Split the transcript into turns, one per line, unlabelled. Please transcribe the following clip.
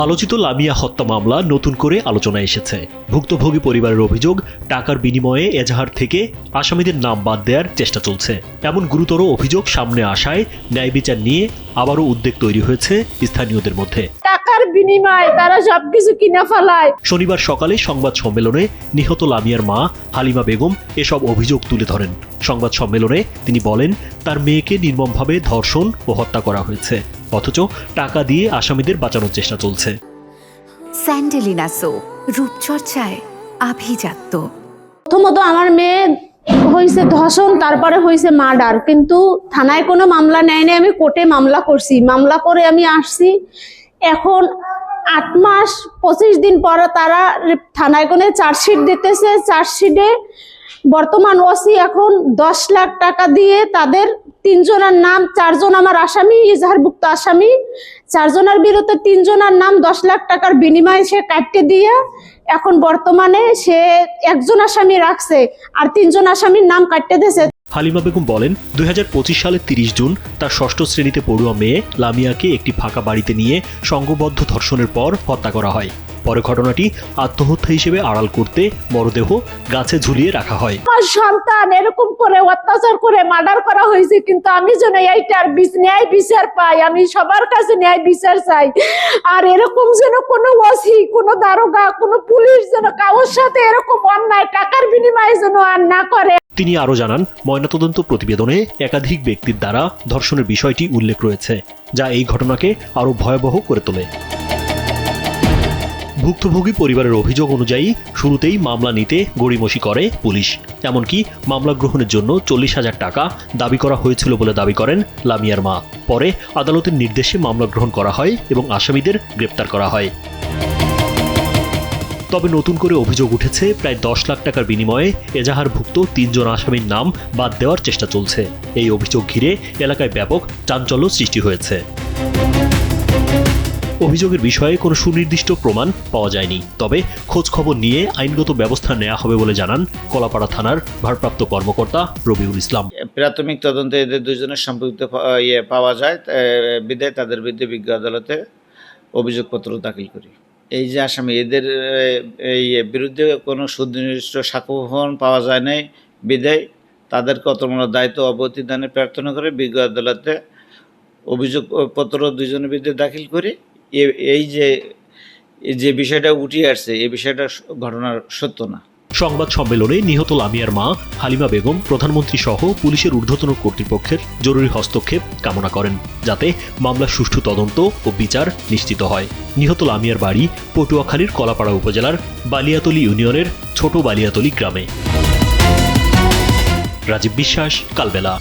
আলোচিত লামিয়া হত্যা মামলা নতুন করে আলোচনায় এসেছে। ভুক্তভোগী পরিবারের অভিযোগ, টাকার বিনিময়ে এজাহার থেকে আসামিদের নাম বাদ দেওয়ার চেষ্টা চলছে। এমন গুরুতর অভিযোগ সামনে আসায় ন্যায় বিচার নিয়ে আবারও উদ্বেগ তৈরি হয়েছে স্থানীয়দের মধ্যে।
টাকার বিনিময়ে তারা সবকিছু কিনে ফেলায়।
শনিবার সকালে সংবাদ সম্মেলনে নিহত লামিয়ার মা হালিমা বেগম এসব অভিযোগ তুলে ধরেন। সংবাদ সম্মেলনে তিনি বলেন, তার মেয়েকে নির্মমভাবে ধর্ষণ ও হত্যা করা হয়েছে, অথচ টাকা দিয়ে আসামিদের বাঁচানোর চেষ্টা চলছে।
স্যান্ডেলিনা সো, রূপচর্চায় আভিজাত্য।
প্রথমত আমার মেয়ে হয়েছে ধর্ষণ, তারপরে হয়েছে মার্ডার, কিন্তু থানায় কোনো মামলা নেয়নি। আমি কোর্টে মামলা করছি, মামলা করে আমি আসছি। এখন 8 মাস 25 দিন পরে তারা থানায় কোনো চার্জশিট দিতেছে। চার্জশিটে বর্তমান ওসি এখন 10 লাখ টাকা দিয়ে তাদের 3 জনের নাম, 4 জন আমার আসামি, ইজাহারভুক্ত আসামি, 4 জনের বিরুদ্ধে 3 জনের নাম 10 লাখ টাকার বিনিময়ে সে কাটতে দিয়ে এখন বর্তমানে সে 1 জন আসামি রাখছে আর 3 জন আসামির নাম কাটতে দিয়েছে।
হালিমা বেগম বলেন, 2025 সালের 30 জুন তার 6ষ্ঠ শ্রেণীতে পড়ুয়া মেয়ে লামিয়াকে একটি ফাঁকা বাড়িতে নিয়ে সংঘবদ্ধ ধর্ষণের পর হত্যা করা হয়। পরে ঘটনাটি আত্মহত্যা হিসেবে আড়াল করতে মরদেহ গাছে ঝুলিয়ে রাখা হয়।
আমার সন্তান এরকম করে অত্যাচার করে মার্ডার করা হয়েছে, কিন্তু আমি যেন এইটার ন্যায় বিচার পাই। আমি সবার কাছে ন্যায় বিচার চাই। আর এরকম যেন কোনো ওসি, কোনো দারোগা, কোনো পুলিশ যেন কারোর সাথে এরকম অন্যায় টাকার বিনিময়ে যেন আর না করে।
তিনি আরও জানান, ময়নাতদন্ত প্রতিবেদনে একাধিক ব্যক্তির দ্বারা ধর্ষণের বিষয়টি উল্লেখ রয়েছে, যা এই ঘটনাকে আরও ভয়াবহ করে তোলে। ভুক্তভোগী পরিবারের অভিযোগ অনুযায়ী শুরুতেই মামলা নিতে গড়িমসি করে পুলিশ। এমনকি মামলা গ্রহণের জন্য 40,000 টাকা দাবি করা হয়েছিল বলে দাবি করেন লামিয়ার মা। পরে আদালতের নির্দেশে মামলা গ্রহণ করা হয় এবং আসামিদের গ্রেপ্তার করা হয়। তবে নতুন করে অভিযোগ উঠেছে, প্রায় 10 লাখ টাকার বিনিময়ে এজাহারভুক্ত 3 জন আসামির নাম বাদ দেওয়ার চেষ্টা চলছে। এই অভিযোগ ঘিরে এলাকায় ব্যাপক চাঞ্চল্য সৃষ্টি হয়েছে। অভিযোগের বিষয়ে কোনো সুনির্দিষ্ট প্রমাণ পাওয়া যায়নি, তবে খোঁজ খবর নিয়ে আইনগত ব্যবস্থা নেওয়া হবে বলে জানান কলাপাড়া থানার ভারপ্রাপ্ত কর্মকর্তা রবিউল ইসলাম।
প্রাথমিক তদন্তে এদের দুজনের সম্পৃক্ত পাওয়া যায়, বিধায় তাদের বিরুদ্ধে বিজ্ঞ আদালতে অভিযোগপত্র দাখিল করি। এই যে আসামি, এদের এই বিরুদ্ধে কোনো সুনির্দিষ্ট সাক্ষ্য পাওয়া যায় নাই, বিধায় তাদেরকে অতর্মূলক দায়িত্ব অব্যাহতি দানের প্রার্থনা করে বিজ্ঞ আদালতে অভিযোগপত্র দুজনের বিরুদ্ধে দাখিল করি। এই যে বিষয়টা উঠে আসছে, এই বিষয়টা ঘটনার সত্য না।
সংবাদ সম্মেলনে নিহত লামিয়ার মা হালিমা বেগম প্রধানমন্ত্রী সহ পুলিশের ঊর্ধ্বতন কর্তৃপক্ষের জরুরি হস্তক্ষেপ কামনা করেন, যাতে মামলার সুষ্ঠু তদন্ত ও বিচার নিশ্চিত হয়। নিহত লামিয়ার বাড়ি পটুয়াখালীর কলাপাড়া উপজেলার বালিয়াতলী ইউনিয়নের ছোট বালিয়াতলী গ্রামে। রাজীব বিশ্বাস, কালবেলা।